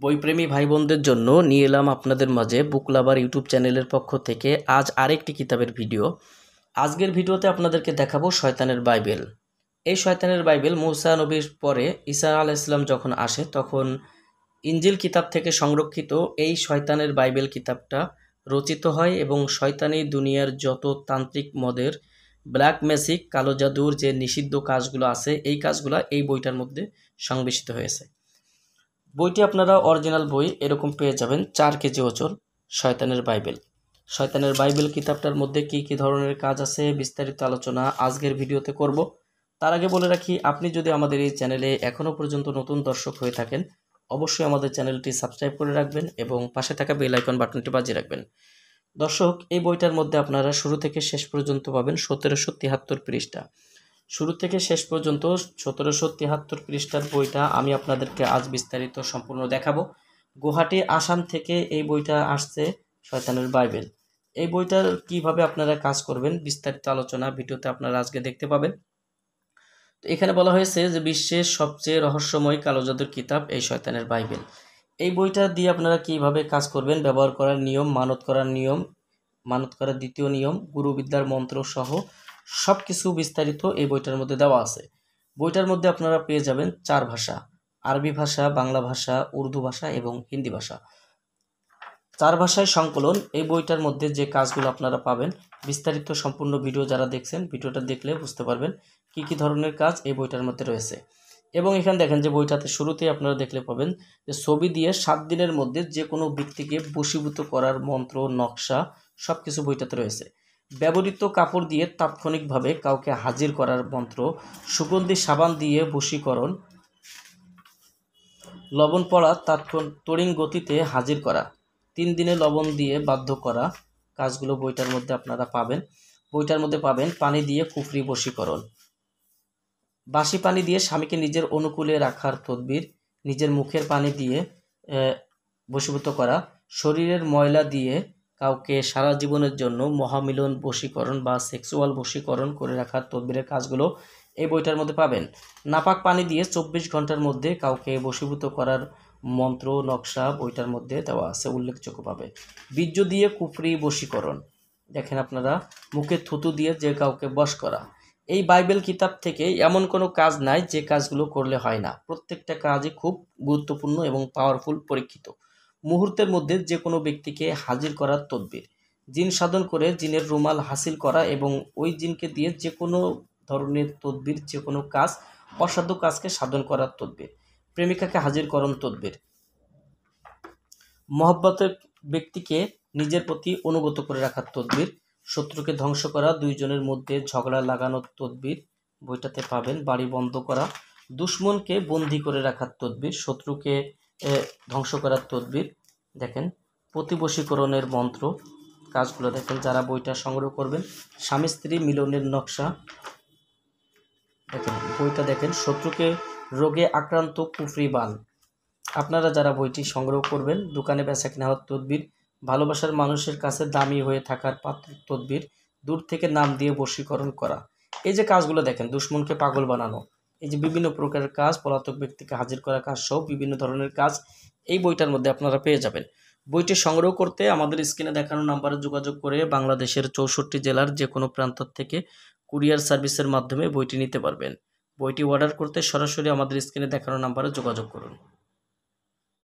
বইপ্রেমী ভাই বোনদের জন্য নিয়ে এলাম আপনাদের মাঝে বুক লাভার ইউটিউব চ্যানেলের পক্ষ থেকে আজ আরেকটি কিতাবের ভিডিও। আজকের ভিডিওতে আপনাদেরকে দেখাবো শয়তানের বাইবেল। এই শয়তানের বাইবেল মূসা নবীর পরে ঈসা আলাইহিস সালাম যখন আসে তখন ইনজিল কিতাব থেকে সংরক্ষিত এই শয়তানের বাইবেল কিতাবটা রচিত হয় এবং শয়তানি দুনিয়ার যত তান্ত্রিক মদের ব্ল্যাক ম্যাজিক কালো জাদুর যে নিষিদ্ধ কাজগুলো আছে এই কাজগুলো এই বইটার মধ্যে সংবেশিত হয়েছে। বইটি আপনারা অরিজিনাল বই এরকম পেয়ে যাবেন 4 কেজি ওজন। শয়তানের বাইবেল কিতাবটার মধ্যে কি কি ধরনের কাজ আছে বিস্তারিত আলোচনা আজকের ভিডিওতে করব। তার আগে বলে রাখি, আপনি যদি আমাদের এই চ্যানেলে এখনও পর্যন্ত নতুন দর্শক হয়ে থাকেন অবশ্যই আমাদের চ্যানেলটি সাবস্ক্রাইব করে রাখবেন এবং পাশে থাকা বেল আইকন বাটনটি বাজিয়ে রাখবেন। দর্শক, এই বইটার মধ্যে আপনারা শুরু থেকে শেষ পর্যন্ত পাবেন 1773 পৃষ্ঠা। শুরু থেকে শেষ পর্যন্ত 1773 পৃষ্ঠার বইটা আমি আপনাদেরকে আজ বিস্তারিত সম্পূর্ণ দেখাবো। গুয়াহাটি আসাম থেকে এই বইটা আসছে, শয়তানের বাইবেল। এই বইটার কিভাবে আপনারা কাজ করবেন বিস্তারিত আলোচনা ভিডিওতে আপনারা আজকে দেখতে পাবেন। তো এখানে বলা হয়েছে যে বিশ্বের সবচেয়ে রহস্যময় কালো জাদুর কিতাব এই শয়তানের বাইবেল। এই বইটা দিয়ে আপনারা কিভাবে কাজ করবেন, ব্যবহার করার নিয়ম, মানত করার দ্বিতীয় নিয়ম, গুরুবিদ্যার মন্ত্র সহ সব কিছু বিস্তারিত এই বইটার মধ্যে দেওয়া আছে। বইটার মধ্যে আপনারা পেয়ে যাবেন 4 ভাষা: আরবি ভাষা, বাংলা ভাষা, উর্দু ভাষা এবং হিন্দি ভাষা। 4 ভাষায় সংকলন। এই বইটার মধ্যে যে কাজগুলো আপনারা পাবেন বিস্তারিত সম্পূর্ণ ভিডিও যারা দেখছেন ভিডিওটা দেখলে বুঝতে পারবেন কি কি ধরনের কাজ এই বইটার মধ্যে রয়েছে। এবং এখানে দেখেন যে বইটাতে শুরুতেই আপনারা দেখলে পাবেন যে ছবি দিয়ে 7 দিনের মধ্যে যে কোনো ব্যক্তিকে বশীভূত করার মন্ত্র, নকশা সব কিছু বইটাতে রয়েছে। ব্যবহৃত কাপড় দিয়ে তাৎক্ষণিকভাবে কাউকে হাজির করার মন্ত্র, সুগন্ধি সাবান দিয়ে বশীকরণ, লবণ পড়া তড়িৎ গতিতে হাজির করা, 3 দিনে লবণ দিয়ে বাধ্য করা কাজগুলো বইটার মধ্যে আপনারা পাবেন। বইটার মধ্যে পাবেন পানি দিয়ে কুফরি বশীকরণ, বাসি পানি দিয়ে স্বামীকে নিজের অনুকূলে রাখার তদবির, নিজের মুখের পানি দিয়ে বশীভূত করা, শরীরের ময়লা দিয়ে কাউকে সারা জীবনের জন্য মহামিলন বশীকরণ বা সেক্সুয়াল বশীকরণ করে রাখার তদবিরের কাজগুলো এই বইটার মধ্যে পাবেন। নাপাক পানি দিয়ে 24 ঘন্টার মধ্যে কাউকে বশীভূত করার মন্ত্র, নকশা বইটার মধ্যে দেওয়া আছে উল্লেখযোগ্যভাবে। বীর্য দিয়ে কুফরি বশীকরণ, দেখেন আপনারা মুখে থুতু দিয়ে যে কাউকে বশ করা। এই বাইবেল কিতাব থেকে এমন কোনো কাজ নাই যে কাজগুলো করলে হয় না। প্রত্যেকটা কাজই খুব গুরুত্বপূর্ণ এবং পাওয়ারফুল, পরীক্ষিত। মুহূর্তের মধ্যে যে কোনো ব্যক্তিকে হাজির করার তদবির, জিন সাধন করে জিনের রুমাল হাসিল করা এবং ওই জিনকে দিয়ে যে কোনো ধরনের তদবির, যে কোনো কাজ, অসাধ্য কাজকে সাধন করার তদবির, প্রেমিকাকে হাজিরকরণ তদবির, মহব্বতের ব্যক্তিকে নিজের প্রতি অনুগত করে রাখার তদবির, শত্রুকে ধ্বংস করা, 2 জনের মধ্যে ঝগড়া লাগানোর তদবির বইটাতে পাবেন। বাড়ি বন্ধ করা, দুশ্মনকে বন্দি করে রাখার তদবির, শত্রুকে ধ্বংস করার তদবির, দেখেন প্রতিবশীকরণের মন্ত্র কাজগুলো দেখেন যারা বইটা সংগ্রহ করবেন। স্বামী স্ত্রী মিলনের নকশা, দেখেন বইটা দেখেন শত্রুকে রোগে আক্রান্ত কুফরি বান। আপনারা যারা বইটি সংগ্রহ করবেন দোকানে বেচাকেনা হওয়ার তদবির, ভালোবাসার মানুষের কাছে দামি হয়ে থাকার পাত্র তদবির, দূর থেকে নাম দিয়ে বশীকরণ করা। এই যে কাজগুলো দেখেন, দুশ্মনকে পাগল বানানো, এই যে বিভিন্ন প্রকারের কাজ, পলাতক ব্যক্তিকে হাজির করা কাজ সহ বিভিন্ন ধরনের কাজ এই বইটার মধ্যে আপনারা পেয়ে যাবেন। বইটি সংগ্রহ করতে আমাদের স্ক্রিনে দেখানো নাম্বারে যোগাযোগ করে বাংলাদেশের 64 জেলার যে কোনো প্রান্ত থেকে কুরিয়ার সার্ভিসের মাধ্যমে বইটি নিতে পারবেন। বইটি অর্ডার করতে সরাসরি আমাদের স্ক্রিনে দেখানো নাম্বারে যোগাযোগ করুন।